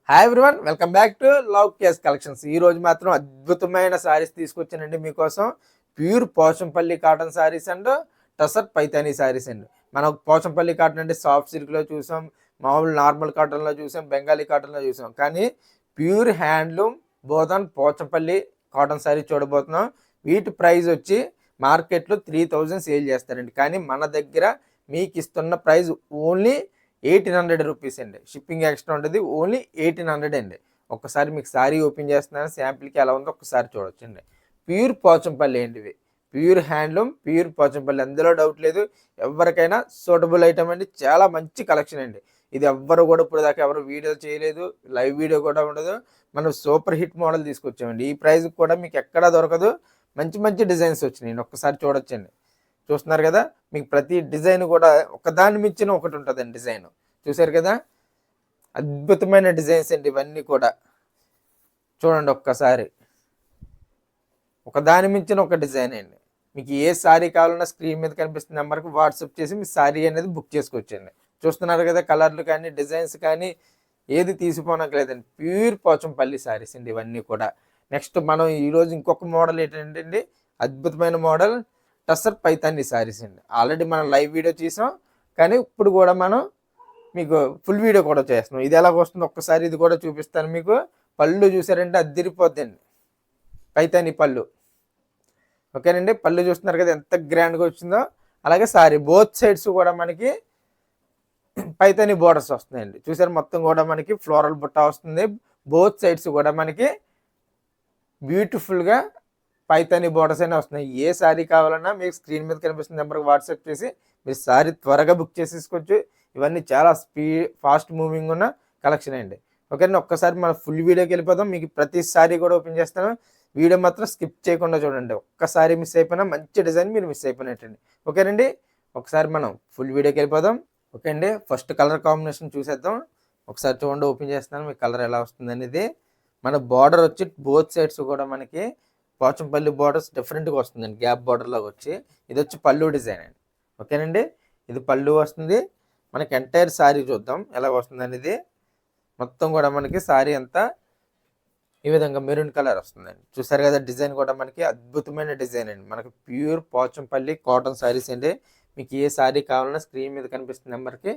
Hi everyone, welcome back to love case collections. ఈ రోజు మాత్రం అద్భుతమైన సారీస్ తీసుకొచ్చానండి మీకోసం. Pure Pochampally cotton saris and tussar Paithani saris అండి. మనం పోచంపల్లి కాటన్ అంటే సాఫ్ట్ సిల్క్లో చూసాం, మామూలు నార్మల్ కాటన్లో చూసాం, బెంగాలీ కాటన్లో చూసాం. కానీ pure handloom Bodhan Pochampally cotton sari చూడబోతున్నాం. వీటి ప్రైస్ వచ్చి మార్కెట్లో 3000 సేల్ చేస్తారండి. కానీ మన దగ్గర మీకు ఇస్తున్న ప్రైస్ ఓన్లీ 1800 రూపీస్ అండి. షిప్పింగ్ ఎక్స్ట్రా ఉంటుంది. ఓన్లీ 1800 అండి. ఒక్కసారి మీకు సారీ ఓపెన్ చేస్తున్నాను, శాంపిల్కి ఎలా ఉందో ఒక్కసారి చూడొచ్చండి. ప్యూర్ పోచంపల్లి అండి ఇవి. ప్యూర్ హ్యాండ్లూమ్, ప్యూర్ పోచంపల్లి, అందులో డౌట్ లేదు. ఎవరికైనా సూటబుల్ ఐటమ్ అండి. చాలా మంచి కలెక్షన్ అండి. ఇది ఎవ్వరు కూడా ఇప్పుడు దాకా ఎవరు వీడియో చేయలేదు, లైవ్ వీడియో కూడా ఉండదు. మనం సూపర్ హిట్ మోడల్ తీసుకొచ్చామండి. ఈ ప్రైస్ కూడా మీకు ఎక్కడా దొరకదు. మంచి మంచి డిజైన్స్ వచ్చినాయి, ఒక్కసారి చూడొచ్చండి. చూస్తున్నారు కదా, మీకు ప్రతి డిజైన్ కూడా ఒకదాని మించిన ఒకటి ఉంటుందండి. డిజైన్ చూసారు కదా, అద్భుతమైన డిజైన్స్ అండి ఇవన్నీ కూడా. చూడండి ఒక్కసారి, ఒకదాని మించిన ఒక డిజైన్ అండి. మీకు ఏ శారీ కావాలన్నా స్క్రీన్ మీద కనిపిస్తున్న నెంబర్కి వాట్సాప్ చేసి మీ శారీ అనేది బుక్ చేసుకోవచ్చండి. చూస్తున్నారు కదా, కలర్లు కానీ డిజైన్స్ కానీ ఏది తీసిపోనట్లేదండి. ప్యూర్ పోచంపల్లి శారీస్ అండి ఇవన్నీ కూడా. నెక్స్ట్ మనం ఈరోజు ఇంకొక మోడల్ ఏంటంటే అద్భుతమైన మోడల్ టసర్ పైతానీ శారీస్ అండి. ఆల్రెడీ మనం లైవ్ వీడియో చేసాం, కానీ ఇప్పుడు కూడా మనం మీకు ఫుల్ వీడియో కూడా చేస్తున్నాం. ఇది ఎలాగ వస్తుందో ఒక్కసారి ఇది కూడా చూపిస్తాను మీకు. పళ్ళు చూసారంటే అద్దిరిపోద్దండి పైతానీ పళ్ళు. ఓకేనండి, పళ్ళు చూస్తున్నారు కదా ఎంత గ్రాండ్గా వచ్చిందో. అలాగే సారీ బోత్ సైడ్స్ కూడా మనకి పైతానీ బోర్డర్స్ వస్తున్నాయండి. చూసారు, మొత్తం కూడా మనకి ఫ్లోరల్ బుట్ట వస్తుంది. బోత్ సైడ్స్ కూడా మనకి బ్యూటిఫుల్గా పైతానీ బోర్డర్స్ అయినా వస్తున్నాయి. ఏ శారీ కావాలన్నా మీకు స్క్రీన్ మీద కనిపిస్తున్న నెంబర్కి వాట్సాప్ చేసి మీరు శారీ త్వరగా బుక్ చేసేసుకోవచ్చు. ఇవన్నీ చాలా ఫాస్ట్ మూవింగ్ ఉన్న కలెక్షన్ అండి. ఓకేనండి, ఒక్కసారి మనం ఫుల్ వీడియోకి వెళ్ళిపోదాం. మీకు ప్రతి శారీ కూడా ఓపెన్ చేస్తాను. వీడియో మాత్రం స్కిప్ చేయకుండా చూడండి. ఒక్కసారి మిస్ అయిపోయినా మంచి డిజైన్ మీరు మిస్ అయిపోయినట్టండి. ఓకేనండి, ఒకసారి మనం ఫుల్ వీడియోకి వెళ్ళిపోదాం. ఓకే అండి, ఫస్ట్ కలర్ కాంబినేషన్ చూసేద్దాం. ఒకసారి చూడండి, ఓపెన్ చేస్తున్నాను. మీకు కలర్ ఎలా వస్తుంది అనేది. మన బార్డర్ వచ్చి బోత్ సైడ్స్ కూడా మనకి పోచంపల్లి బార్డర్స్ డిఫరెంట్గా వస్తుందండి. గ్యాప్ బార్డర్లాగా వచ్చి ఇది వచ్చి పళ్ళు డిజైన్ అండి. ఓకేనండి, ఇది పళ్ళు వస్తుంది. మనకి ఎంటైర్ శారీ చూద్దాం ఎలా వస్తుంది అనేది. మొత్తం కూడా మనకి శారీ అంతా ఈ విధంగా మెరూన్ కలర్ వస్తుందండి. చూసారు కదా, డిజైన్ కూడా మనకి అద్భుతమైన డిజైన్ అండి. మనకి ప్యూర్ పోచంపల్లి కాటన్ శారీస్ అండి. మీకు ఏ శారీ కావాలన్నా స్క్రీన్ మీద కనిపిస్తున్న నెంబర్కి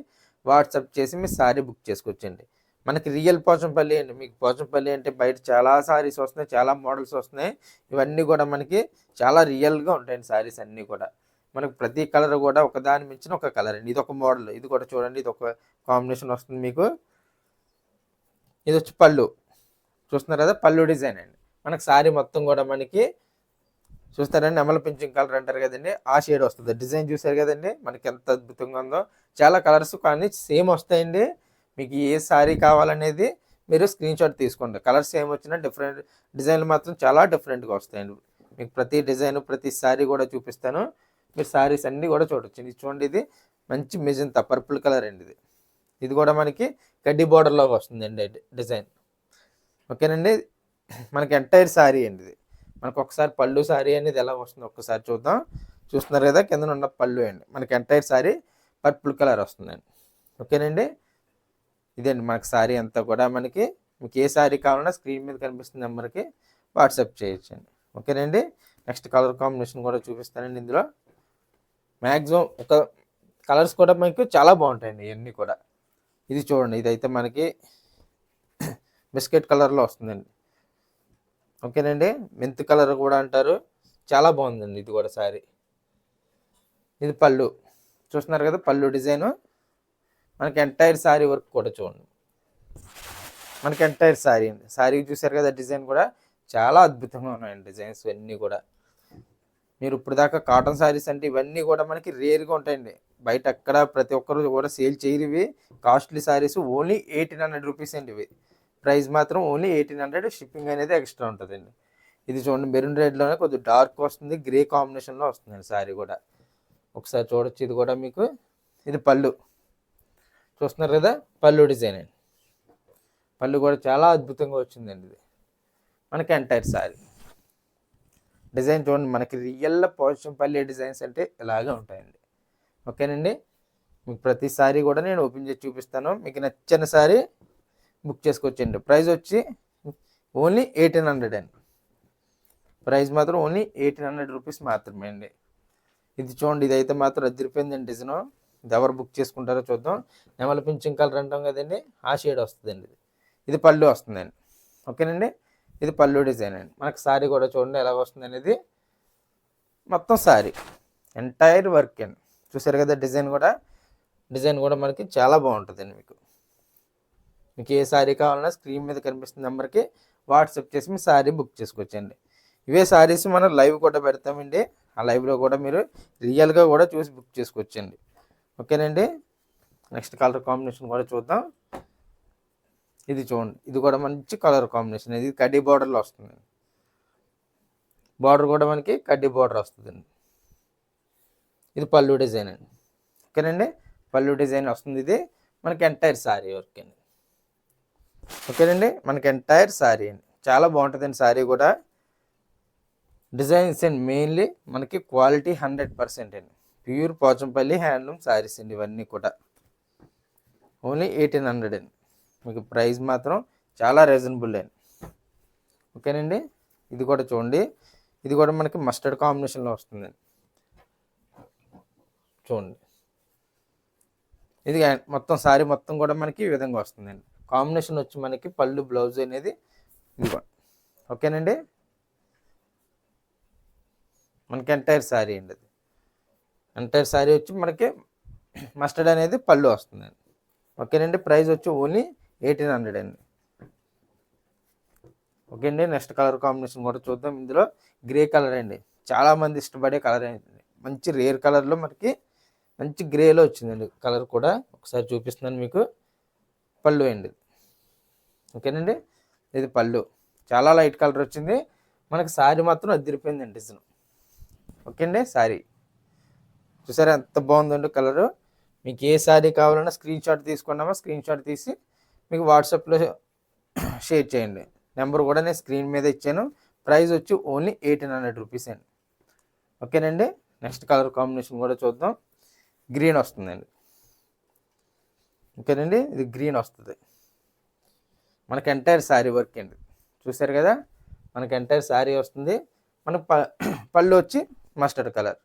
వాట్సాప్ చేసి మీ శారీ బుక్ చేసుకోవచ్చండి. మనకి రియల్ పోచంపల్లి అండి. మీకు పోచంపల్లి అంటే బయట చాలా శారీస్ వస్తున్నాయి, చాలా మోడల్స్ వస్తున్నాయి. ఇవన్నీ కూడా మనకి చాలా రియల్గా ఉంటాయండి శారీస్ అన్నీ కూడా. మనకు ప్రతి కలర్ కూడా ఒకదాని మించిన ఒక కలర్ అండి. ఇది ఒక మోడల్, ఇది కూడా చూడండి, ఇది ఒక కాంబినేషన్ వస్తుంది మీకు. ఇది వచ్చి పళ్ళు చూస్తున్నారు కదా, పళ్ళు డిజైన్ అండి. మనకు శారీ మొత్తం కూడా మనకి చూస్తారండి, నెమల పింఛన్ కలర్ అంటారు కదండి, ఆ షేడ్ వస్తుంది. డిజైన్ చూసారు కదండి మనకి ఎంత అద్భుతంగా ఉందో. చాలా కలర్స్ కానీ సేమ్ వస్తాయండి. మీకు ఏ శారీ కావాలనేది మీరు స్క్రీన్ షాట్ తీసుకోండి. కలర్స్ సేమ్ వచ్చినా డిఫరెంట్ డిజైన్లు మాత్రం చాలా డిఫరెంట్గా వస్తాయండి. మీకు ప్రతి డిజైన్ ప్రతి శారీ కూడా చూపిస్తాను. మీరు శారీస్ అన్నీ కూడా చూడొచ్చు. ఇది చూడండి, ఇది మంచి మెజంతా పర్పుల్ కలర్ అండి. ఇది కూడా మనకి కడ్డీ బార్డర్లోకి వస్తుందండి డిజైన్. ఓకేనండి, మనకి ఎంటైర్ శారీ అండి ఇది. మనకు ఒకసారి పళ్ళు శారీ అనేది ఎలా వస్తుందో ఒక్కసారి చూద్దాం. చూస్తున్నారు కదా, కింద ఉన్న పళ్ళు అండి. మనకి ఎంటైర్ శారీ పర్పుల్ కలర్ వస్తుందండి. ఓకేనండి, ఇదండి మనకి శారీ అంతా కూడా మనకి. మీకు ఏ శారీ కావాలన్నా స్క్రీన్ మీద కనిపిస్తున్న నెంబర్కి వాట్సాప్ చేయొచ్చండి. ఓకేనండి, నెక్స్ట్ కలర్ కాంబినేషన్ కూడా చూపిస్తానండి. ఇందులో మ్యాక్సిమం ఒక కలర్స్ కూడా మనకు చాలా బాగుంటాయండి ఇవన్నీ కూడా. ఇది చూడండి, ఇదైతే మనకి బిస్కెట్ కలర్లో వస్తుందండి. ఓకేనండి, మెంత్ కలర్ కూడా అంటారు. చాలా బాగుందండి ఇది కూడా శారీ. ఇది పళ్ళు చూస్తున్నారు కదా, పళ్ళు డిజైను. మనకి ఎంటైర్ శారీ వర్క్ కూడా చూడండి, మనకి ఎంటైర్ శారీ అండి. శారీ చూసారు కదా, డిజైన్ కూడా చాలా అద్భుతంగా ఉన్నాయండి డిజైన్స్ అన్నీ కూడా. మీరు ఇప్పుడు దాకా కాటన్ శారీస్ అంటే ఇవన్నీ కూడా మనకి రేర్గా ఉంటాయండి. బయట అక్కడ ప్రతి ఒక్కరు కూడా సేల్ చేయరు. ఇవి కాస్ట్లీ శారీస్ ఓన్లీ 1800 రూపీస్ అండి. ఇవి ప్రైస్ మాత్రం ఓన్లీ 1800. షిప్పింగ్ అనేది ఎక్స్ట్రా ఉంటుందండి. ఇది చూడండి, మెరూన్ రెడ్లోనే కొద్దిగా డార్క్ వస్తుంది, గ్రే కాంబినేషన్లో వస్తుందండి శారీ కూడా. ఒకసారి చూడొచ్చు, ఇది కూడా మీకు. ఇది పళ్ళు చూస్తున్నారు కదా, పళ్ళు డిజైన్ అండి. పళ్ళు కూడా చాలా అద్భుతంగా వచ్చిందండి. ఇది మనకి ఎంటైర్ శారీ డిజైన్ చూడండి. మనకి రియల్ పోచంపల్లి డిజైన్స్ అంటే ఇలాగే ఉంటాయండి. ఓకేనండి, మీకు ప్రతి సారీ కూడా నేను ఓపెన్ చేసి చూపిస్తాను. మీకు నచ్చిన సారీ బుక్ చేసుకోవచ్చండి. ప్రైస్ వచ్చి ఓన్లీ 1800 అండి. ప్రైస్ మాత్రం ఓన్లీ 1800 రూపీస్ మాత్రమే అండి. ఇది చూడండి, ఇదైతే మాత్రం అదిరిపోయిందండి డిజైన్. ఇది ఎవరు బుక్ చేసుకుంటారో చూద్దాం. నెమలి పింఛం కలర్ అంటాం కదండి, ఆ షేడ్ వస్తుందండి. ఇది పళ్ళు వస్తుందండి. ఓకేనండి, ఇది పళ్ళు డిజైన్ అండి. మనకు శారీ కూడా చూడండి ఎలా వస్తుంది అనేది. మొత్తం శారీ ఎంటైర్ వర్క్ అండి. చూసారు కదా, డిజైన్ కూడా మనకి చాలా బాగుంటుందండి. మీకు ఏ శారీ కావాలన్నా స్క్రీన్ మీద కనిపిస్తున్న నెంబర్కి వాట్సాప్ చేసి మీ శారీ బుక్ చేసుకోవచ్చండి. ఇవే శారీస్ మనం లైవ్ కూడా పెడతామండి. ఆ లైవ్లో కూడా మీరు రియల్గా కూడా చూసి బుక్ చేసుకోవచ్చండి. ఓకేనండి, నెక్స్ట్ కలర్ కాంబినేషన్ కూడా చూద్దాం. ఇది చూడండి, ఇది కూడా మంచి కలర్ కాంబినేషన్. ఇది కడ్డీ బార్డర్లో వస్తుంది. బార్డర్ కూడా మనకి కడ్డీ బార్డర్ వస్తుందండి. ఇది పళ్ళు డిజైన్ అండి. ఓకేనండి, పళ్ళు డిజైన్ వస్తుంది. ఇది మనకి ఎంటైర్ శారీ వర్క్ అండి. ఓకేనండి, మనకి ఎంటైర్ శారీ అండి. చాలా బాగుంటుందండి శారీ కూడా. డిజైన్స్ అండ్ మెయిన్లీ మనకి క్వాలిటీ 100% అండి. ప్యూర్ పోచంపల్లి హ్యాండ్లూమ్ శారీస్ అండి ఇవన్నీ కూడా. ఓన్లీ 1800 అండి. మీకు ప్రైస్ మాత్రం చాలా రీజనబుల్ అండి. ఓకేనండి, ఇది కూడా చూడండి, ఇది కూడా మనకి మస్టర్డ్ కాంబినేషన్లో వస్తుందండి. చూడండి, ఇది మొత్తం శారీ మొత్తం కూడా మనకి ఈ విధంగా వస్తుందండి. కాంబినేషన్ వచ్చి మనకి పళ్ళు బ్లౌజ్ అనేది ఇది. ఓకేనండి, మనకి ఎంటైర్ శారీ అండి. అది ఎంటైర్ శారీ వచ్చి మనకి మస్టర్డ్ అనేది పళ్ళు వస్తుందండి. ఓకేనండి, ప్రైస్ వచ్చి ఓన్లీ 1800 అండి. ఓకే అండి, నెక్స్ట్ కలర్ కాంబినేషన్ కూడా చూద్దాం. ఇందులో గ్రే కలర్ అండి, చాలామంది ఇష్టపడే కలర్ అండి. మంచి రేర్ కలర్లో మనకి మంచి గ్రేలో వచ్చిందండి కలర్ కూడా. ఒకసారి చూపిస్తున్నాను మీకు. పళ్ళు అండి. ఓకేనండి, ఇది పళ్ళు చాలా లైట్ కలర్ వచ్చింది. మనకి శారీ మాత్రం అదిరిపోయిందండి డిజైన్. ఓకే అండి, శారీ చూసారా ఎంత బాగుందండి కలరు. మీకు ఏ శారీ కావాలన్నా స్క్రీన్ షాట్ తీసుకున్నామా, స్క్రీన్ షాట్ తీసి మీకు వాట్సాప్లో షేర్ చేయండి. నెంబర్ కూడా నేను స్క్రీన్ మీద ఇచ్చాను. ప్రైస్ వచ్చి ఓన్లీ 1800 రూపీస్ అండి. ఓకేనండి, నెక్స్ట్ కలర్ కాంబినేషన్ కూడా చూద్దాం. గ్రీన్ వస్తుందండి. ఓకేనండి, ఇది గ్రీన్ వస్తుంది. మనకి ఎంటైర్ శారీ వర్క్ అండి. చూసారు కదా, మనకి ఎంటైర్ శారీ వస్తుంది. మనకు పళ్ళు వచ్చి మస్టర్డ్ కలర్.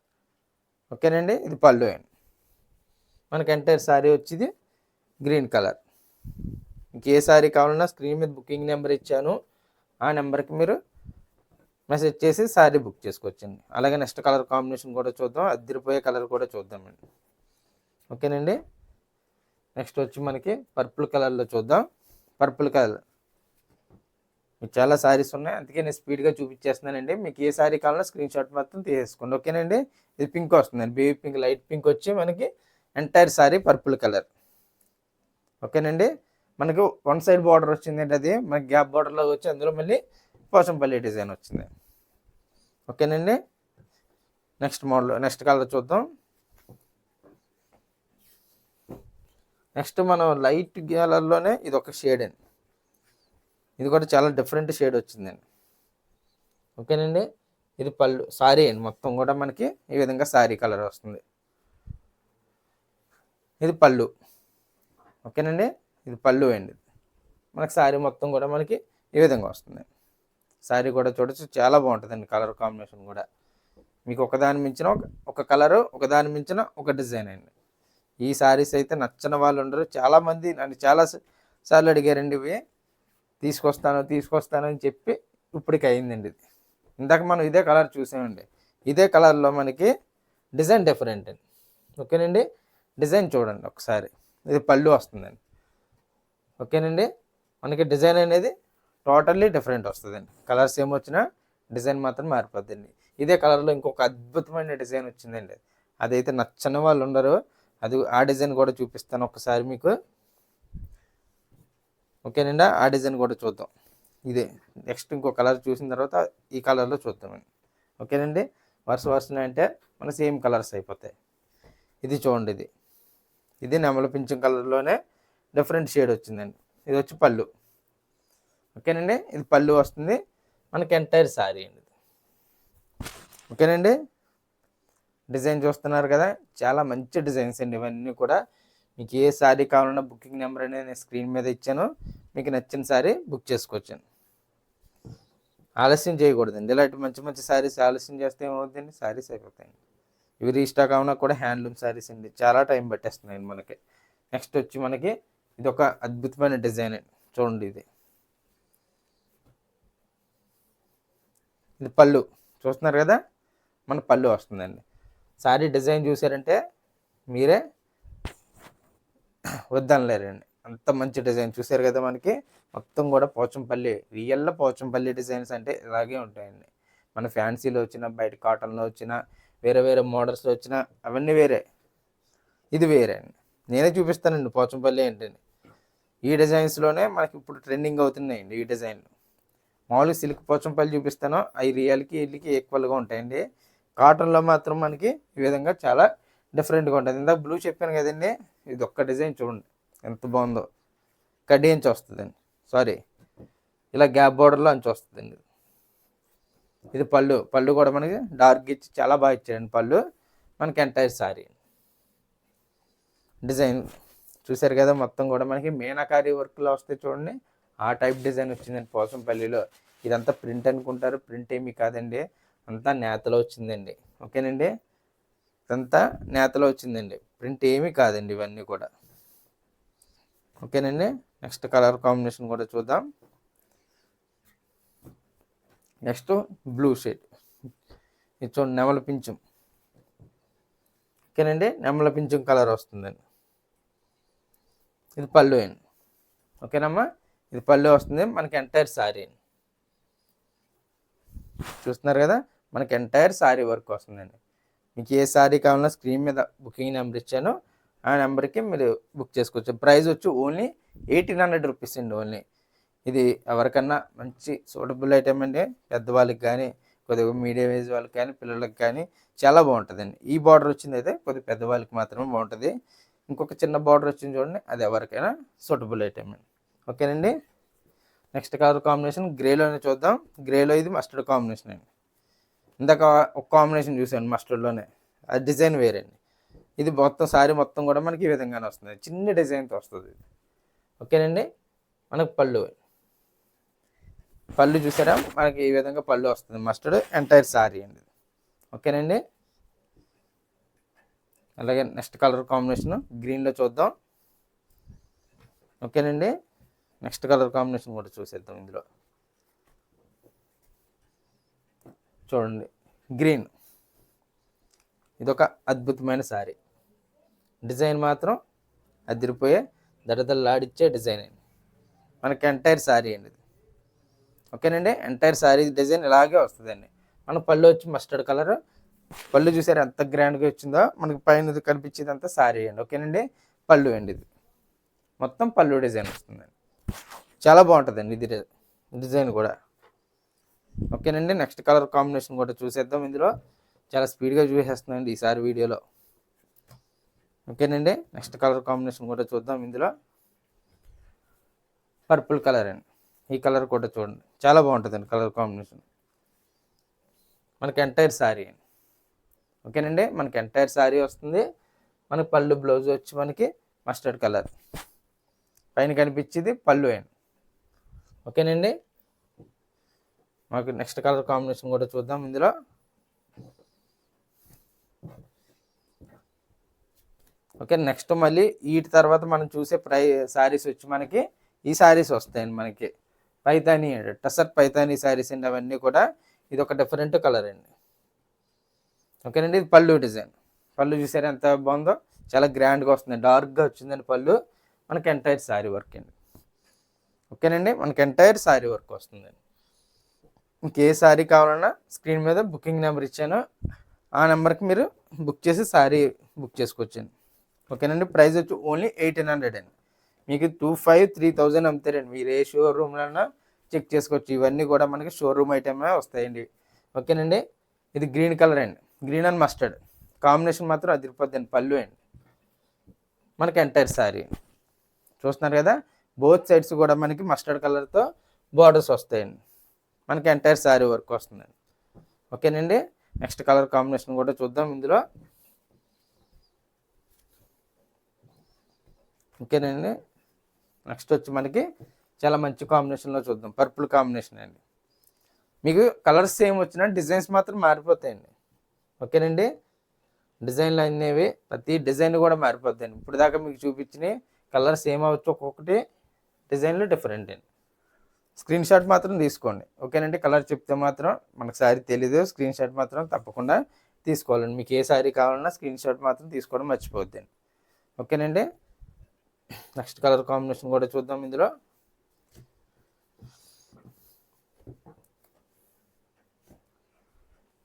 ఓకేనండి, ఇది పళ్ళు అండి. మనకి ఎంటైర్ శారీ వచ్చేది గ్రీన్ కలర్. మీకు ఏ శారీ కావాలన్నా స్క్రీన్ మీద బుకింగ్ నెంబర్ ఇచ్చాను, ఆ నెంబర్కి మీరు మెసేజ్ చేసి శారీ బుక్ చేసుకోవచ్చండి. అలాగే నెక్స్ట్ కలర్ కాంబినేషన్ కూడా చూద్దాం. అద్దరిపోయే కలర్ కూడా చూద్దామండి. ఓకేనండి, నెక్స్ట్ వచ్చి మనకి పర్పుల్ కలర్లో చూద్దాం. పర్పుల్ కలర్ మీకు చాలా శారీస్ ఉన్నాయి, అందుకే నేను స్పీడ్గా చూపించేస్తున్నానండి. మీకు ఏ శారీ కావాలన్నా స్క్రీన్ షాట్ మాత్రం తీసేసుకోండి. ఓకేనండి, ఇది పింక్ వస్తుందండి. బేబీ పింక్, లైట్ పింక్ వచ్చి మనకి ఎంటైర్ శారీ పర్పుల్ కలర్. ఓకేనండి, మనకు వన్ సైడ్ బార్డర్ వచ్చిందండి. అది మనకి గ్యాప్ బార్డర్లో వచ్చి అందులో మళ్ళీ పోచంపల్లి డిజైన్ వచ్చింది. ఓకేనండి, నెక్స్ట్ కలర్ చూద్దాం. నెక్స్ట్ మనం లైట్ కలర్లోనే ఇది ఒక షేడ్ అండి. ఇది కూడా చాలా డిఫరెంట్ షేడ్ వచ్చిందండి. ఓకేనండి, ఇది పళ్ళు శారీ అండి. మొత్తం కూడా మనకి ఈ విధంగా శారీ కలర్ వస్తుంది. ఇది పళ్ళు. ఓకేనండి, ఇది పళ్ళు అండి. మనకి శారీ మొత్తం కూడా మనకి ఈ విధంగా వస్తుంది. శారీ కూడా చూడొచ్చు, చాలా బాగుంటుందండి కలర్ కాంబినేషన్ కూడా. మీకు ఒకదాని మించిన ఒక కలరు, ఒకదాని మించిన ఒక డిజైన్ అండి. ఈ శారీస్ అయితే నచ్చని వాళ్ళు ఉండరు. చాలామంది నన్ను చాలా సార్లు అడిగారండి, ఇవి తీసుకొస్తాను అని చెప్పి ఇప్పటికి అయిందండి. ఇది ఇందాక మనం ఇదే కలర్ చూసామండి. ఇదే కలర్లో మనకి డిజైన్ డిఫరెంట్ అండి. ఓకేనండి, డిజైన్ చూడండి ఒకసారి. ఇది పళ్ళు వస్తుందండి. ఓకేనండి, మనకి డిజైన్ అనేది టోటల్లీ డిఫరెంట్ వస్తుందండి. కలర్స్ ఏమొచ్చినా డిజైన్ మాత్రం మారిపోద్దండి. ఇదే కలర్లో ఇంకొక అద్భుతమైన డిజైన్ వచ్చిందండి. అదైతే నచ్చని వాళ్ళు ఉండరు. అది ఆ డిజైన్ కూడా చూపిస్తాను ఒకసారి మీకు. ఓకేనండి, ఆ డిజైన్ కూడా చూద్దాం. ఇదే నెక్స్ట్ ఇంకో కలర్ చూసిన తర్వాత ఈ కలర్లో చూద్దామండి. ఓకేనండి, వరుస అంటే మన సేమ్ కలర్స్ అయిపోతాయి. ఇది చూడండి, ఇది నెమలి పింఛం కలర్లోనే డిఫరెంట్ షేడ్ వచ్చిందండి. ఇది వచ్చి పళ్ళు. ఓకేనండి, ఇది పళ్ళు వస్తుంది. మనకి ఎంటైర్ శారీ అండి. ఓకేనండి, డిజైన్ చూస్తున్నారు కదా, చాలా మంచి డిజైన్స్ అండి ఇవన్నీ కూడా. మీకు ఏ శారీ కావాలన్నా బుకింగ్ నెంబర్ అనేది నేను స్క్రీన్ మీద ఇచ్చాను. మీకు నచ్చిన శారీ బుక్ చేసుకోవచ్చండి. ఆలస్యం చేయకూడదండి. ఇలాంటి మంచి మంచి శారీస్ ఆలస్యం చేస్తే ఏమవుతుందండి, శారీస్ అయిపోతాయండి. ఇవి రీస్టాక్ అవునా కూడా హ్యాండ్లూమ్ శారీస్ అండి, చాలా టైం పట్టేస్తున్నాయండి మనకి. నెక్స్ట్ వచ్చి మనకి ఇది ఒక అద్భుతమైన డిజైన్ అండి. చూడండి, ఇది పళ్ళు చూస్తున్నారు కదా, మన పళ్ళు వస్తుందండి. శారీ డిజైన్ చూసారంటే మీరే వద్దనలేరండి, అంత మంచి డిజైన్ చూసారు కదా. మనకి మొత్తం కూడా పోచంపల్లి, రియల్లో పోచంపల్లి డిజైన్స్ అంటే ఇలాగే ఉంటాయండి. మన ఫ్యాన్సీలో వచ్చిన, బయట కాటన్లో వచ్చిన, వేరే వేరే మోడల్స్లో వచ్చిన అవన్నీ వేరే, ఇది వేరే అండి. నేనే చూపిస్తానండి పోచంపల్లి ఏంటండి. ఈ డిజైన్స్లోనే మనకి ఇప్పుడు ట్రెండింగ్ అవుతున్నాయండి ఈ డిజైన్లు. మామూలుగా సిల్క్ పోచంపల్లి చూపిస్తాను, అవి రియల్కి వీళ్ళకి ఈక్వల్గా ఉంటాయండి. కాటన్లో మాత్రం మనకి ఈ విధంగా చాలా డిఫరెంట్గా ఉంటుంది. ఇందాక బ్లూ చెప్పాను కదండి, ఇది ఒక్క డిజైన్ చూడండి ఎంత బాగుందో. కడ్డీ అంచు వస్తుందండి, సారీ ఇలా గ్యాప్ బోర్డర్లో అంచు వస్తుందండి. ఇది పళ్ళు, పళ్ళు కూడా మనకి డార్క్ ఇచ్చి చాలా బాగా ఇచ్చాడండి పళ్ళు. మనకి ఎంటైర్ సారీ డిజైన్ చూసారు కదా, మొత్తం కూడా మనకి మీనాకారి వర్క్లో వస్తే చూడండి, ఆ టైప్ డిజైన్ వచ్చిందండి పోచంపల్లిలో. ఇదంతా ప్రింట్ అనుకుంటారు, ప్రింట్ ఏమీ కాదండి, అంతా నేతలో వచ్చిందండి. ఓకేనండి, ఇదంతా నేతలో వచ్చిందండి, ప్రింట్ ఏమీ కాదండి ఇవన్నీ కూడా. ఓకేనండి, నెక్స్ట్ కలర్ కాంబినేషన్ కూడా చూద్దాం. నెక్స్ట్ బ్లూ షేడ్, ఇది చూడండి నెమల పింఛం. ఓకేనండి, నెమల పింఛం కలర్ వస్తుందండి. ఇది పళ్ళు అండి. ఓకేనమ్మా, ఇది పళ్ళు వస్తుంది మనకి ఎంటైర్ శారీ అండి. చూస్తున్నారు కదా, మనకి ఎంటైర్ శారీ వర్క్ వస్తుందండి. మీకు ఏ శారీ కావాలన్నా స్క్రీన్ మీద బుకింగ్ నెంబర్ ఇచ్చాను, ఆ నెంబర్కి మీరు బుక్ చేసుకోవచ్చు. ప్రైస్ వచ్చి ఓన్లీ 1800 రూపీస్ అండి ఓన్లీ. ఇది ఎవరికన్నా మంచి సూటబుల్ ఐటమ్ అండి, పెద్దవాళ్ళకి కానీ, కొద్దిగా మీడియం ఏజ్ వాళ్ళకి కానీ, పిల్లలకి కానీ చాలా బాగుంటుందండి. ఈ బార్డర్ వచ్చింది అయితే కొద్దిగా పెద్దవాళ్ళకి మాత్రమే బాగుంటుంది. ఇంకొక చిన్న బార్డర్ వచ్చింది చూడండి, అది ఎవరికైనా సూటబుల్ ఐటమ్ అండి. ఓకేనండి, నెక్స్ట్ కలర్ కాంబినేషన్ గ్రేలోనే చూద్దాం. గ్రేలో ఇది మస్టర్డ్ కాంబినేషన్ అండి. ఇందాక ఒక కాంబినేషన్ చూసాను మస్టర్డ్లోనే, అది డిజైన్ వేరే అండి. ఇది మొత్తం శారీ మొత్తం కూడా మనకి ఈ విధంగానే వస్తుంది, చిన్న డిజైన్తో వస్తుంది. ఓకేనండి, మనకు పళ్ళు, పళ్ళు చూసారా మనకి ఈ విధంగా పళ్ళు వస్తుంది, మస్టర్డ్ ఎంటైర్ శారీ అండి. ఓకేనండి, అలాగే నెక్స్ట్ కలర్ కాంబినేషన్ గ్రీన్లో చూద్దాం. ఓకేనండి, నెక్స్ట్ కలర్ కాంబినేషన్ కూడా చూసేద్దాం. ఇందులో చూడండి గ్రీన్, ఇదొక అద్భుతమైన శారీ, డిజైన్ మాత్రం అదిరిపోయే దడదల్లాడిచ్చే డిజైన్ అండి. మనకి ఎంటైర్ శారీ అండి ఇది. ఓకేనండి, ఎంటైర్ శారీ డిజైన్ ఇలాగే వస్తుందండి. మన పళ్ళు వచ్చి మస్టర్డ్ కలర్, పళ్ళు చూసారు ఎంత గ్రాండ్గా వచ్చిందో, మనకి పైన కనిపించేది అంతా శారీ అండి. ఓకేనండి, పళ్ళు అండి ఇది మొత్తం పళ్ళు డిజైన్ వస్తుందండి, చాలా బాగుంటుందండి ఇది డిజైన్ కూడా. ఓకేనండి, నెక్స్ట్ కలర్ కాంబినేషన్ కూడా చూసేద్దాం. ఇందులో చాలా స్పీడ్గా చూసేస్తున్నాండి ఈసారి వీడియోలో. ఓకేనండి, నెక్స్ట్ కలర్ కాంబినేషన్ కూడా చూద్దాం. ఇందులో పర్పుల్ కలర్ అండి, ఈ కలర్ కూడా చూడండి చాలా బాగుంటుందండి కలర్ కాంబినేషన్. మనకి ఎంటైర్ శారీ అండి. ఓకేనండి, మనకి ఎంటైర్ శారీ వస్తుంది. మనకి పళ్ళు బ్లౌజ్ వచ్చి మనకి మస్టర్డ్ కలర్, పైన కనిపించేది పళ్ళు అండి. ఓకేనండి, మాకు నెక్స్ట్ కలర్ కాంబినేషన్ కూడా చూద్దాం. ఇందులో ఓకే, నెక్స్ట్ మళ్ళీ వీటి తర్వాత మనం చూసే శారీస్ వచ్చి మనకి ఈ శారీస్ వస్తాయండి. మనకి పైతానీ అండి, టసర్ పైతానీ శారీస్ అండి అవన్నీ కూడా. ఇది ఒక డిఫరెంట్ కలర్ అండి. ఓకేనండి, ఇది పళ్ళు డిజైన్, పళ్ళు చూసారా ఎంత బాగుందో, చాలా గ్రాండ్గా వస్తుంది, డార్క్గా వచ్చిందండి పళ్ళు. మనకి ఎంటైర్ శారీ వర్క్ అండి. ఓకేనండి, మనకి ఎంటైర్ శారీ వర్క్ వస్తుందండి. ఇంకే శారీ కావాలన్నా స్క్రీన్ మీద బుకింగ్ నెంబర్ ఇచ్చాను, ఆ నెంబర్కి మీరు బుక్ చేసి శారీ బుక్ చేసుకోవచ్చండి. ఓకేనండి, ప్రైస్ వచ్చి ఓన్లీ 1800 అండి. మీకు 2500-3000 అమ్ముతారండి. మీరు ఏ షోరూమ్లన్నా చెక్ చేసుకోవచ్చు, ఇవన్నీ కూడా మనకి షోరూమ్ ఐటమే వస్తాయండి. ఓకేనండి, ఇది గ్రీన్ కలర్ అండి, గ్రీన్ అండ్ మస్టర్డ్ కాంబినేషన్ మాత్రం అదిరిపోద్దండి. పళ్ళు అండి, మనకి ఎంటైర్ శారీ చూస్తున్నారు కదా, బోత్ సైడ్స్ కూడా మనకి మస్టర్డ్ కలర్తో బార్డర్స్ వస్తాయండి. మనకి ఎంటైర్ శారీ వర్క్ వస్తుందండి. ఓకేనండి, నెక్స్ట్ కలర్ కాంబినేషన్ కూడా చూద్దాం. ఇందులో ఓకేనండి. నెక్స్ట్ వచ్చి మనకి చాలా మంచి కాంబినేషన్లో చూద్దాం, పర్పుల్ కాంబినేషన్ అండి. మీకు కలర్స్ సేమ్ వచ్చినా డిజైన్స్ మాత్రం మారిపోతాయండి. ఓకేనండి. డిజైన్లు అనేవి ప్రతి డిజైన్ కూడా మారిపోతాయండి. ఇప్పుడు దాకా మీకు చూపించిన కలర్స్ ఏమవచ్చు, ఒక్కొక్కటి డిజైన్లు డిఫరెంట్ అండి. స్క్రీన్ షాట్ మాత్రం తీసుకోండి. ఓకేనండి. కలర్ చెప్తే మాత్రం మనకు శారీ తెలీదు, స్క్రీన్ షాట్ మాత్రం తప్పకుండా తీసుకోవాలండి. మీకు ఏ శారీ కావాలన్నా స్క్రీన్ షాట్ మాత్రం తీసుకోవడం మర్చిపోద్దండి. ఓకేనండి. నెక్స్ట్ కలర్ కాంబినేషన్ కూడా చూద్దాం. ఇందులో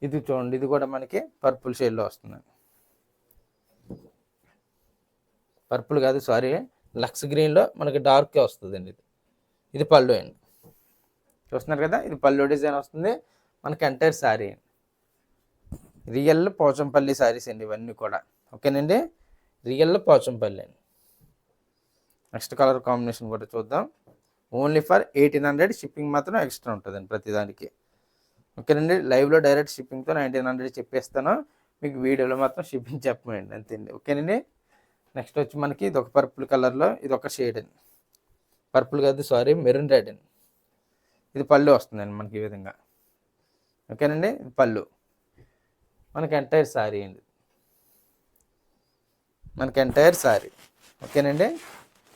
ఇది చూడండి, ఇది కూడా మనకి పర్పుల్ షేడ్లో వస్తుందండి. పర్పుల్ కాదు, సారీ, లక్స్ గ్రీన్లో మనకి డార్క్గా వస్తుందండి. ఇది పళ్ళు అండి. చూస్తున్నారు కదా, ఇది పళ్ళు డిజైన్ వస్తుంది మనకి. ఎంటైర్ శారీ అండి, రియల్ పోచంపల్లి శారీస్ అండి ఇవన్నీ కూడా. ఓకేనండి. రియల్ పోచంపల్లి అండి. నెక్స్ట్ కలర్ కాంబినేషన్ కూడా చూద్దాం. ఓన్లీ ఫర్ 1800, షిప్పింగ్ మాత్రం ఎక్స్ట్రా ఉంటుందండి ప్రతిదానికి. ఓకేనండి. లైవ్లో డైరెక్ట్ షిప్పింగ్తో 1900 చెప్పేస్తాను, మీకు వీడియోలో మాత్రం షిప్పింగ్ చెప్పమండి అంతేండి. ఓకేనండి. నెక్స్ట్ వచ్చి మనకి ఇది ఒక పర్పుల్ కలర్లో, ఇది ఒక షేడ్ అండి. పర్పుల్ కాదు, సారీ, మెరూన్ రెడ్ అండి. ఇది పళ్ళు వస్తుందండి మనకి ఈ విధంగా. ఓకేనండి. ఇది పళ్ళు మనకి. ఎంటైర్ శారీ అండి మనకి, ఎంటైర్ శారీ. ఓకేనండి.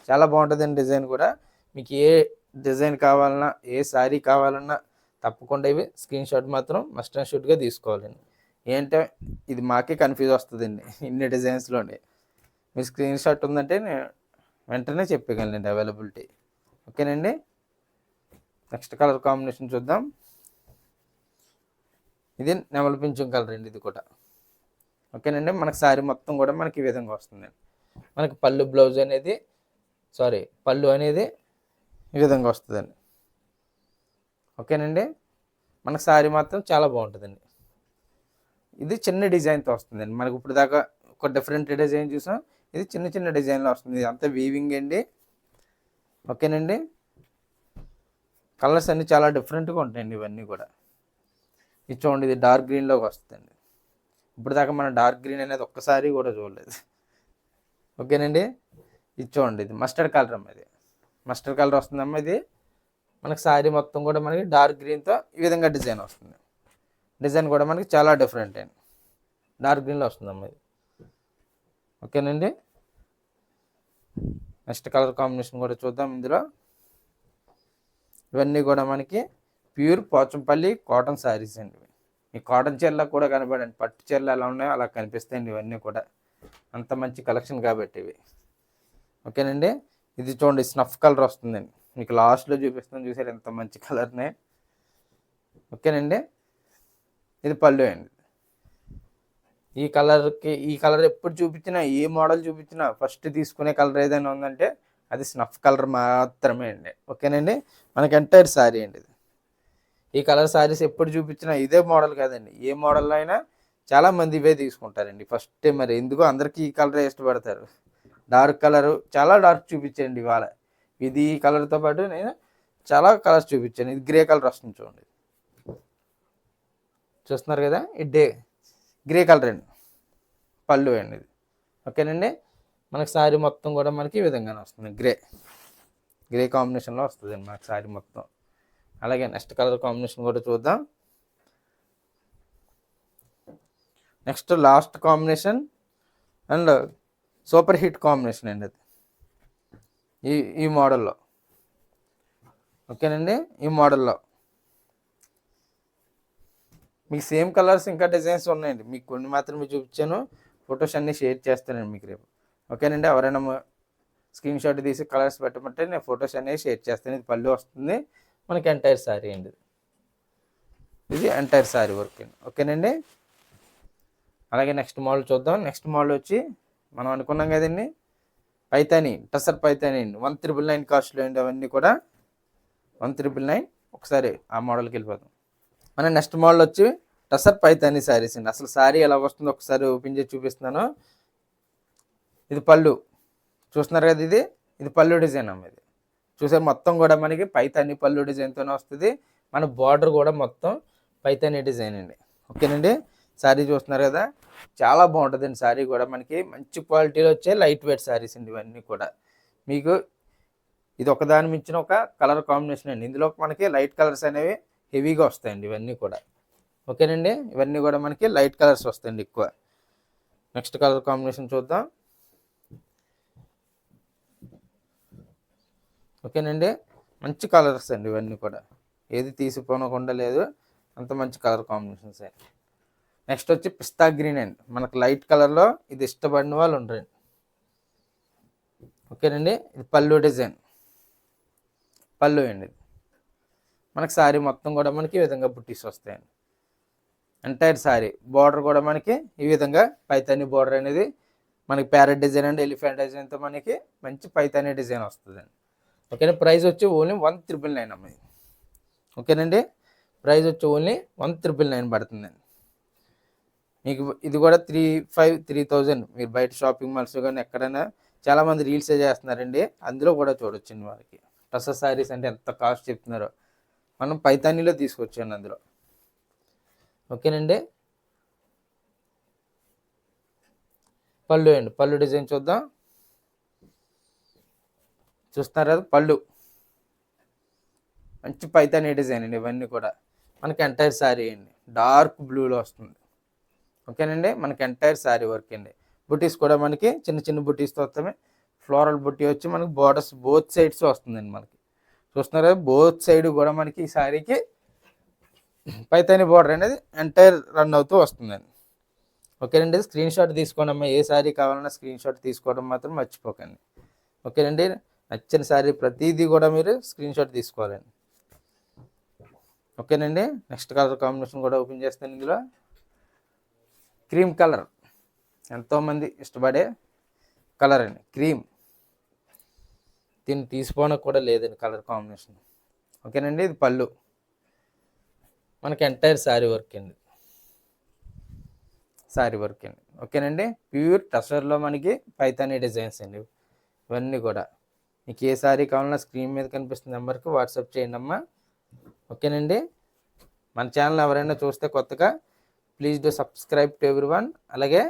చాలా బాగుంటుందండి డిజైన్ కూడా. మీకు ఏ డిజైన్ కావాలన్నా, ఏ శారీ కావాలన్నా తప్పకుండా ఇవి స్క్రీన్ షాట్ మాత్రం మస్ట్ అండ్ షూట్గా తీసుకోవాలండి. ఏంటంటే ఇది మాకే కన్ఫ్యూజ్ వస్తుందండి ఇన్ని డిజైన్స్లోనే. మీ స్క్రీన్ షాట్ ఉందంటే నేను వెంటనే చెప్పగలండి అవైలబిలిటీ. ఓకేనండి. నెక్స్ట్ కలర్ కాంబినేషన్ చూద్దాం. ఇది నెమలి పింఛం కలర్ అండి ఇది కూడా. ఓకేనండి. మనకి శారీ మొత్తం కూడా మనకి ఈ విధంగా వస్తుందండి. మనకి పళ్ళు బ్లౌజ్ అనేది, సారీ, పళ్ళు అనేది ఈ విధంగా వస్తుందండి. ఓకేనండి. మనకు శారీ మాత్రం చాలా బాగుంటుందండి. ఇది చిన్న డిజైన్తో వస్తుందండి. మనకు ఇప్పుడు దాకా ఒక డిఫరెంట్ డిజైన్ చూసాం, ఇది చిన్న చిన్న డిజైన్లో వస్తుంది. ఇది అంతా వీవింగ్ అండి. ఓకేనండి. కలర్స్ అన్నీ చాలా డిఫరెంట్గా ఉంటాయండి ఇవన్నీ కూడా. ఇది చూడండి, ఇది డార్క్ గ్రీన్లోకి వస్తుందండి. ఇప్పుడు దాకా మనం డార్క్ గ్రీన్ అనేది ఒక్కసారి కూడా చూడలేదు. ఓకేనండి. ఇది చూడండి, ఇది మస్టర్డ్ కలర్ అమ్మ. ఇది మస్టర్డ్ కలర్ వస్తుందమ్మా. ఇది మనకి శారీ మొత్తం కూడా మనకి డార్క్ గ్రీన్తో ఈ విధంగా డిజైన్ వస్తుంది. డిజైన్ కూడా మనకి చాలా డిఫరెంట్ అండి, డార్క్ గ్రీన్లో వస్తుందమ్మా ఇది. ఓకేనండి. నెక్స్ట్ కలర్ కాంబినేషన్ కూడా చూద్దాం. ఇందులో ఇవన్నీ కూడా మనకి ప్యూర్ పోచంపల్లి కాటన్ శారీస్ అండి. ఈ కాటన్ చీరలకు కూడా కనబడండి, పట్టు చీరలు ఎలా ఉన్నాయో అలా కనిపిస్తాయండి ఇవన్నీ కూడా. అంత మంచి కలెక్షన్ కాబట్టి ఇవి. ఓకేనండి. ఇది చూడండి, స్నఫ్ కలర్ వస్తుందండి. మీకు లాస్ట్లో చూపిస్తాను, చూసారు ఎంత మంచి కలర్నే. ఓకేనండి. ఇది పళ్ళు అండి. ఈ కలర్ ఎప్పుడు చూపించినా, ఏ మోడల్ చూపించినా ఫస్ట్ తీసుకునే కలర్ ఏదైనా ఉందంటే అది స్నఫ్ కలర్ మాత్రమే అండి. ఓకేనండి. మనకి ఎంటైర్ శారీ అండి ఇది. ఈ కలర్ శారీస్ ఎప్పుడు చూపించినా ఇదే మోడల్ కాదండి, ఏ మోడల్లో అయినా చాలామంది ఇవే తీసుకుంటారండి ఫస్ట్. మరి ఎందుకో అందరికీ ఈ కలరే ఇష్టపడతారు. డార్క్ కలరు చాలా డార్క్ చూపించండి ఇవాళ. ఇది ఈ కలర్తో పాటు నేను చాలా కలర్స్ చూపించాను. ఇది గ్రే కలర్ వస్తుంది చూడండి, చూస్తున్నారు కదా, ఇది గ్రే కలర్ అండి. పళ్ళు అండి ఇది. ఓకేనండి. మనకి శారీ మొత్తం కూడా మనకి ఈ విధంగానే వస్తుంది, గ్రే కాంబినేషన్లో వస్తుంది అండి మనకి శారీ మొత్తం. అలాగే నెక్స్ట్ కలర్ కాంబినేషన్ కూడా చూద్దాం. Next last combination and super hit combination అండి అది ఈ మోడల్లో. ఓకేనండి. ఈ మోడల్లో మీకు సేమ్ కలర్స్ ఇంకా డిజైన్స్ ఉన్నాయండి. మీకు కొన్ని మాత్రమే చూపించాను, ఫొటోస్ అన్నీ షేర్ చేస్తానండి మీకు రేపు. ఓకేనండి. ఎవరైనా స్క్రీన్ షాట్ తీసి కలర్స్ పెట్టమంటే నేను ఫొటోస్ అనేవి షేర్ చేస్తాను. ఇది పళ్ళు వస్తుంది మనకి, ఎంటైర్ శారీ అండి ఇది ఎంటైర్ శారీ వర్క్ అండి. ఓకేనండి. అలాగే నెక్స్ట్ మోడల్ చూద్దాం. నెక్స్ట్ మోడల్ వచ్చి మనం అనుకున్నాం కదండి, పైతాని, టసర్ పైతాని అండి. 1999 కాస్ట్లో అండి అవన్నీ కూడా 1999. ఒకసారి ఆ మోడల్కి వెళ్ళిపోతాం. మన నెక్స్ట్ మోడల్ వచ్చి టసర్ పైతాని శారీస్ అండి. అసలు శారీ ఎలా వస్తుందో ఒకసారి ఓపెన్ చేసి చూపిస్తున్నాను. ఇది పళ్ళు, చూస్తున్నారు కదా, ఇది పళ్ళు డిజైన్ అమ్మ. ఇది చూసారు, మొత్తం కూడా మనకి పైతాని పళ్ళు డిజైన్తోనే వస్తుంది. మన బార్డర్ కూడా మొత్తం పైతాని డిజైన్ అండి. ఓకేనండి. శారీ చూస్తున్నారు కదా, చాలా బాగుంటుందండి శారీ కూడా. మనకి మంచి క్వాలిటీలో వచ్చే లైట్ వెయిట్ శారీస్ అండి ఇవన్నీ కూడా. మీకు ఇది ఒకదాని మించిన ఒక కలర్ కాంబినేషన్ అండి. ఇందులో మనకి లైట్ కలర్స్ అనేవి హెవీగా వస్తాయండి ఇవన్నీ కూడా. ఓకేనండి, ఇవన్నీ కూడా మనకి లైట్ కలర్స్ వస్తాయండి ఎక్కువ. నెక్స్ట్ కలర్ కాంబినేషన్ చూద్దాం. ఓకేనండి, మంచి కలర్స్ అండి ఇవన్నీ కూడా, ఏది తీసిపోనకుండా లేదు, అంత మంచి కలర్ కాంబినేషన్స్. నెక్స్ట్ వచ్చి పిస్తా గ్రీన్ అండి. మనకు లైట్ కలర్లో ఇది ఇష్టపడిన వాళ్ళు ఉంటారండి. ఓకేనండి, ఇది పళ్ళు డిజైన్, పళ్ళు అండి. మనకి శారీ మొత్తం కూడా మనకి ఈ విధంగా బుట్టీస్ వస్తాయండి. ఎంటైర్ శారీ బార్డర్ కూడా మనకి ఈ విధంగా పైతాని బార్డర్ అనేది మనకి ప్యారెట్ డిజైన్ అండ్ ఎలిఫెంట్ డిజైన్తో మనకి మంచి పైతాని డిజైన్ వస్తుందండి. ఓకేనా, ప్రైస్ వచ్చి ఓన్లీ 1999 అమ్మ. ఓకేనండి, ప్రైస్ వచ్చి ఓన్లీ 1999 పడుతుందండి మీకు. ఇది కూడా 3000 మీరు బయట షాపింగ్ మాల్స్ కానీ ఎక్కడైనా చాలామంది రీల్సే చేస్తున్నారండి, అందులో కూడా చూడొచ్చండి. వాళ్ళకి టసర్ శారీస్ అంటే ఎంత కాస్ట్ చెప్తున్నారో మనం పైతానీలో తీసుకొచ్చాను అందులో. ఓకేనండి, పళ్ళు అండి, పళ్ళు డిజైన్ చూద్దాం. చూస్తున్నారు కదా, పళ్ళు మంచి పైతానీ డిజైన్ అండి. ఇవన్నీ కూడా మనకి ఎంటైర్ శారీ అండి డార్క్ బ్లూలో వస్తుంది. ఓకేనండి, మనకి ఎంటైర్ శారీ వర్క్ అండి. బుటీస్ కూడా మనకి చిన్న చిన్న బుటీస్తో వస్తాయి. ఫ్లోరల్ బుటీ వచ్చి మనకి బోర్డర్స్ బోత్ సైడ్స్ వస్తుందండి మనకి. చూస్తున్నారు కదా, బోత్ సైడ్ కూడా మనకి ఈ శారీకి పైతాని బోర్డర్ అనేది ఎంటైర్ రన్ అవుతూ వస్తుందండి. ఓకేనండి, స్క్రీన్ షాట్ తీసుకోండి. ఏ శారీ కావాలన్నా స్క్రీన్ షాట్ తీసుకోవడం మాత్రం మర్చిపోకండి. ఓకేనండి, నచ్చిన శారీ ప్రతిదీ కూడా మీరు స్క్రీన్ షాట్ తీసుకోవాలండి. ఓకేనండి, నెక్స్ట్ కలర్ కాంబినేషన్ కూడా ఓపెన్ చేస్తాను. ఇందులో క్రీమ్ కలర్, ఎంతోమంది ఇష్టపడే కలర్ అండి క్రీమ్. దీన్ని తీసుకోవడానికి కూడా లేదండి కలర్ కాంబినేషన్. ఓకేనండి, ఇది పళ్ళు, మనకి ఎంటైర్ శారీ వర్క్ అండి, శారీ వర్క్ అండి. ఓకేనండి, ప్యూర్ టసర్లో మనకి పైతానీ డిజైన్స్ అండి ఇవన్నీ కూడా. మీకు ఏ శారీ కావాలన్నా స్క్రీన్ మీద కనిపిస్తున్న నెంబర్కి వాట్సాప్ చేయండి అమ్మా. ఓకేనండి, మన ఛానల్ ఎవరైనా చూస్తే కొత్తగా please do subscribe to everyone. అలాగే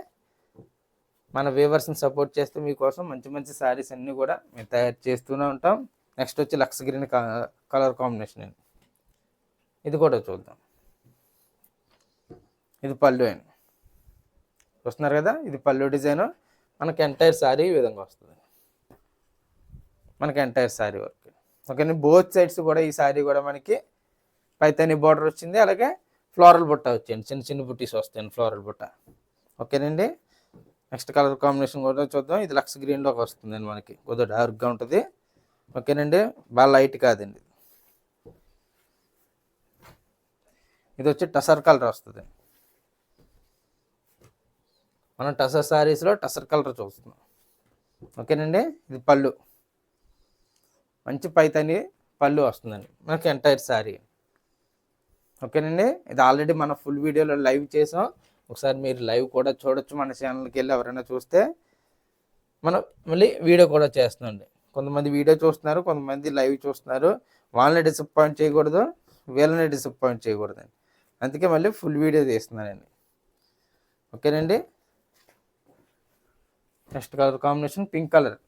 మన వ్యూవర్స్ని సపోర్ట్ చేస్తూ మీకోసం మంచి మంచి శారీస్ అన్నీ కూడా మేము తయారు చేస్తూనే ఉంటాం. నెక్స్ట్ వచ్చి లక్స్ గ్రీన్ కలర్ కాంబినేషన్ అండి, ఇది కూడా చూద్దాం. ఇది పళ్ళు అండి, చూస్తున్నారు కదా, ఇది పళ్ళు డిజైన్. మనకి ఎంటైర్ శారీ ఈ విధంగా వస్తుంది, మనకి entire sari work. Okay, both sides కూడా ఈ శారీ కూడా మనకి పైతాని బార్డర్ వచ్చింది, అలాగే ఫ్లోరల్ బుట్ట వచ్చింది, చిన్న చిన్న బుట్టీస్ వస్తాయండి ఫ్లోరల్ బుట్ట. ఓకేనండి, నెక్స్ట్ కలర్ కాంబినేషన్ కూడా చూద్దాం. ఇది లక్స్ గ్రీన్లోకి వస్తుందండి, మనకి కొద్దిగా డార్క్గా ఉంటుంది. ఓకేనండి, బాగా లైట్ కాదండి. ఇది వచ్చి టసర్ కలర్ వస్తుంది. మనం టసర్ శారీస్లో టసర్ కలర్ చూస్తున్నాం. ఓకేనండి, ఇది పళ్ళు, మంచి పైతాని పళ్ళు వస్తుందండి మనకి ఎంటైర్ శారీ. ఓకేనండి, ఇది ఆల్రెడీ మన ఫుల్ వీడియోలో లైవ్ చేసాం, ఒకసారి మీరు లైవ్ కూడా చూడొచ్చు. మన ఛానల్కి వెళ్ళి ఎవరైనా చూస్తే మనం మళ్ళీ వీడియో కూడా చేస్తున్నాండి. కొంతమంది వీడియో చూస్తున్నారు, కొంతమంది లైవ్ చూస్తున్నారు. వాళ్ళని డిసప్పాయింట్ చేయకూడదు, వీళ్ళని డిసప్పాయింట్ చేయకూడదండి, అందుకే మళ్ళీ ఫుల్ వీడియో తీస్తున్నానండి. ఓకేనండి, next colour combination pink colour.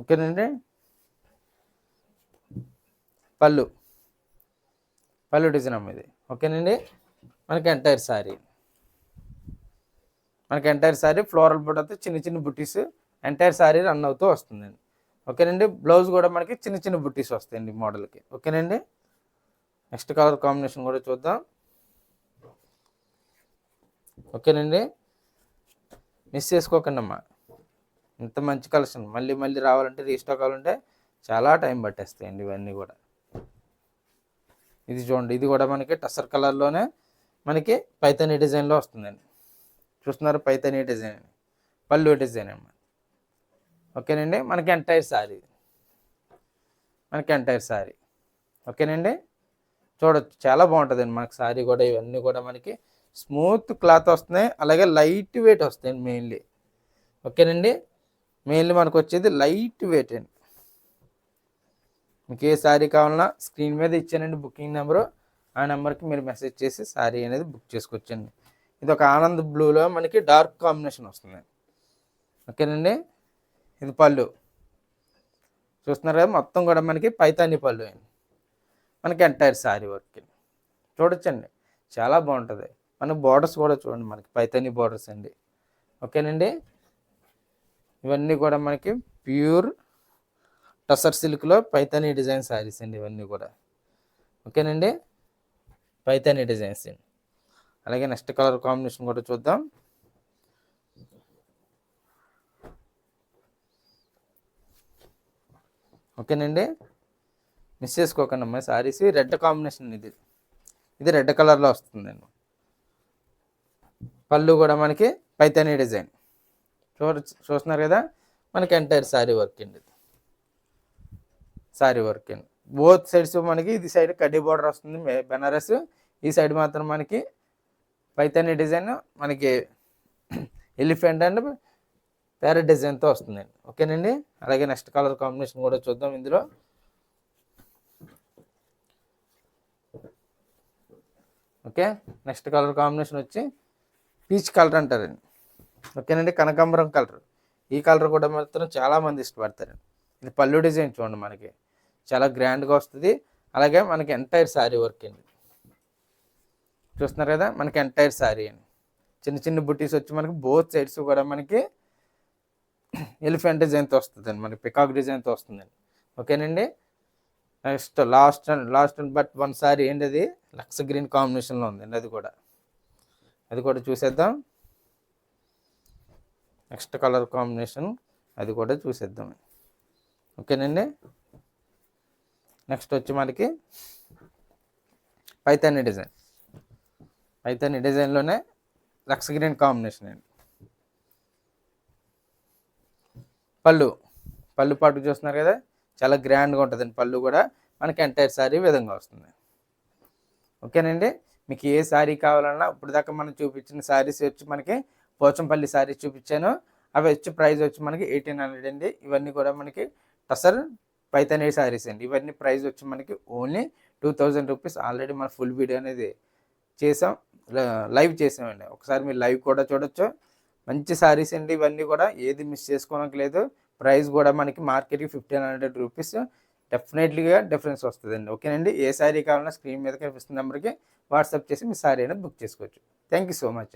ఓకేనండి, పళ్ళు, పళ్ళు డిజైన్ అమ్మ ఇది. ఓకేనండి, మనకి ఎంటైర్ శారీ, మనకి ఎంటైర్ శారీ ఫ్లోరల్ బుట్టతో చిన్న చిన్న బుట్టీస్ ఎంటైర్ శారీ రన్ అవుతూ వస్తుందండి. ఓకేనండి, బ్లౌజ్ కూడా మనకి చిన్న చిన్న బుట్టీస్ వస్తాయండి మోడల్కి. ఓకేనండి, నెక్స్ట్ కలర్ కాంబినేషన్ కూడా చూద్దాం. ఓకేనండి, మిస్ చేసుకోకండి అమ్మా, ఇంత మంచి కలెక్షన్ మళ్ళీ మళ్ళీ రావాలంటే రీస్టాక్ కావాలంటే చాలా టైం పట్టేస్తాయండి ఇవన్నీ కూడా. ఇది చూడండి, ఇది కూడా మనకి టసర్ కలర్లోనే మనకి పైతానీ డిజైన్లో వస్తుందండి. చూస్తున్నారు, పైతానీ డిజైన్, పళ్ళు డిజైన్ అన్నమాట. ఓకేనండి, మనకి ఎంటైర్ శారీ, మనకి ఎంటైర్ శారీ. ఓకేనండి, చూడొచ్చు చాలా బాగుంటుందండి మనకి శారీ కూడా. ఇవన్నీ కూడా మనకి స్మూత్ క్లాత్ వస్తున్నాయి, అలాగే లైట్ వెయిట్ వస్తాయండి మెయిన్లీ. ఓకేనండి, మెయిన్లీ మనకు వచ్చేది లైట్ వెయిట్ అండి. మీకు ఏ శారీ కావాలన్నా స్క్రీన్ మీద ఇచ్చానండి బుకింగ్ నెంబరు, ఆ నెంబర్కి మీరు మెసేజ్ చేసి శారీ అనేది బుక్ చేసుకోవచ్చండి. ఇది ఒక ఆనంద్ బ్లూలో మనకి డార్క్ కాంబినేషన్ వస్తుంది. ఓకేనండి, ఇది పళ్ళు చూస్తున్నారు కదా, మొత్తం కూడా మనకి పైతాని పళ్ళు అండి. మనకి ఎంటైర్ శారీ వర్క్ చూడొచ్చండి, చాలా బాగుంటుంది. మనకి బార్డర్స్ కూడా చూడండి, మనకి పైతాని బార్డర్స్ అండి. ఓకేనండి, ఇవన్నీ కూడా మనకి ప్యూర్ టసర్ సిల్క్లో పైతాని డిజైన్ శారీస్ అండి ఇవన్నీ కూడా. ఓకేనండి, పైతాని డిజైన్స్ అండి. అలాగే నెక్స్ట్ కలర్ కాంబినేషన్ కూడా చూద్దాం. ఓకేనండి, మిస్ చేసుకోకండి అమ్మాయి శారీస్. రెడ్ కాంబినేషన్ ఇది రెడ్ కలర్లో వస్తుందండి. పళ్ళు కూడా మనకి పైతాని డిజైన్ చూస్తున్నారు కదా, మనకి ఎంటైర్ శారీ వర్క్ అండి. శారీ వర్క్ అండి, బోత్ సైడ్స్ మనకి ఇది సైడ్ కడ్డీ బార్డర్ వస్తుంది బెనారస్, ఈ సైడ్ మాత్రం మనకి పైతాని డిజైన్ మనకి ఎలిఫెంట్ అండ్ ప్యారెట్ డిజైన్తో వస్తుందండి. ఓకేనండి, అలాగే నెక్స్ట్ కలర్ కాంబినేషన్ కూడా చూద్దాం ఇందులో. ఓకే, నెక్స్ట్ కలర్ కాంబినేషన్ వచ్చి పీచ్ కలర్ అంటారండి. ఓకేనండి, కనకాంబరం కలర్. ఈ కలర్ కూడా మాత్రం చాలామంది ఇష్టపడతారండి. ఇది పళ్ళు డిజైన్ చూడండి, మనకి చాలా గ్రాండ్గా వస్తుంది. అలాగే మనకి ఎంటైర్ శారీ వర్క్ అండి. చూస్తున్నారు కదా, మనకి ఎంటైర్ శారీ అండి. చిన్న చిన్న బుట్టీస్ వచ్చి మనకి బోత్ సైడ్స్ కూడా మనకి ఎలిఫెంట్ డిజైన్తో వస్తుందండి, మనకి పికాక్ డిజైన్తో వస్తుందండి. ఓకేనండి, next last but one sorry ఏంటి, అది లక్స్ గ్రీన్ కాంబినేషన్లో ఉందండి. అది కూడా చూసేద్దాం. నెక్స్ట్ కలర్ కాంబినేషన్ అది కూడా చూసేద్దాం. ఓకేనండి, నెక్స్ట్ వచ్చి మనకి పైతాని డిజైన్లోనే లక్స్ గ్రీన్ కాంబినేషన్ అండి. పళ్ళు పాటు చూస్తున్నారు కదా, చాలా గ్రాండ్గా ఉంటుందండి. పళ్ళు కూడా మనకి ఎంటైర్ శారీ విధంగా వస్తుంది. ఓకేనండి, మీకు ఏ శారీ కావాలన్నా ఇప్పుడు దాకా మనం చూపించిన శారీస్ వచ్చి మనకి పోచంపల్లి శారీస్ చూపించాను. అవి వచ్చి ప్రైస్ వచ్చి మనకి 1800 అండి. ఇవన్నీ కూడా మనకి టసర్ పైతాని శారీస్ అండి. ఇవన్నీ ప్రైస్ వచ్చి మనకి ఓన్లీ 2000 రూపీస్. ఆల్రెడీ మన ఫుల్ వీడియో అనేది లైవ్ చేసామండి. ఒకసారి మీరు లైవ్ కూడా చూడొచ్చు. మంచి శారీస్ అండి ఇవన్నీ కూడా, ఏది మిస్ చేసుకోవడానికి లేదు. ప్రైస్ కూడా మనకి మార్కెట్కి 1500 రూపీస్ డెఫినెట్లీగా డిఫరెన్స్ వస్తుందండి. ఓకేనండి, ఏ శారీ కావాలన్నా స్క్రీన్ మీద కనిపిస్తున్న నెంబర్కి వాట్సాప్ చేసి మీ శారీ అనేది బుక్ చేసుకోవచ్చు. Thank you so much.